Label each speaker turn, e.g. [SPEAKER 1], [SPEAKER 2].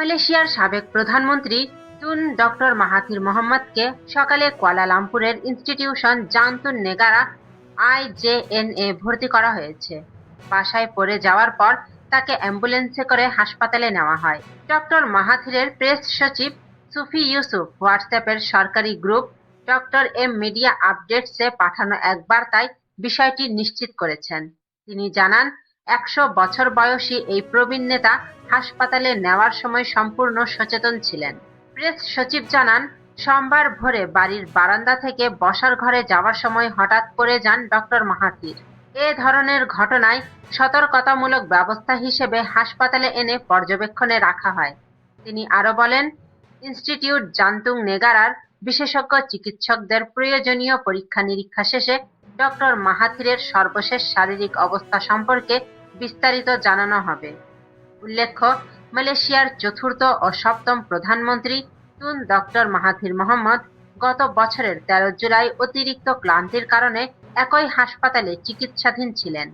[SPEAKER 1] মালয়েশিয়ার সাবেক প্রধানমন্ত্রী তুন ডক্টর মাহাথির মোহাম্মদকে সকালে কুয়ালালামপুরের ইনস্টিটিউশন জান্তুন নেগারা IJNA ভর্তি করা হয়েছে। বাসায় পড়ে যাওয়ার পর তাকে অ্যাম্বুলেন্সে করে হাসপাতালে নেওয়া হয়। ডক্টর মাহাথিরের প্রেস সচিব সুফি ইউসুফ হোয়াটসঅ্যাপের সরকারি গ্রুপ ডক্টর এম মিডিয়া আপডেটসে পাঠানো এক বার্তায় বিষয়টি নিশ্চিত করেছেন। তিনি জানান, ১০০ বছর বয়সী এই প্রবীণ নেতা হাসপাতালে নেওয়ার সময় সম্পূর্ণ সচেতন ছিলেন। প্রেস সচিব জানান, সোমবার ভোরে বাড়ির বারান্দা থেকে বসার ঘরে যাওয়ার সময় হঠাৎ পড়ে যান ডক্টর মাহাথির। এ ধরনের ঘটনায় সতর্কতামূলক ব্যবস্থা হিসেবে হাসপাতালে এনে পর্যবেক্ষণে রাখা হয়। তিনি আরো বলেন, ইনস্টিটিউট জান্তুং নেগারার বিশেষজ্ঞ চিকিৎসকদের প্রয়োজনীয় পরীক্ষা নিরীক্ষা শেষে ডক্টর মাহাথিরের সর্বশেষ শারীরিক অবস্থা সম্পর্কে বিস্তারিত জানানো হবে। উল্লেখ্য, মালয়েশিয়ার চতুর্থ ও সপ্তম প্রধানমন্ত্রী তুন ডক্টর মাহাথির মোহাম্মদ গত বছরের ১৩ জুলাই অতিরিক্ত ক্লান্তির কারণে একই হাসপাতালে চিকিৎসাধীন ছিলেন।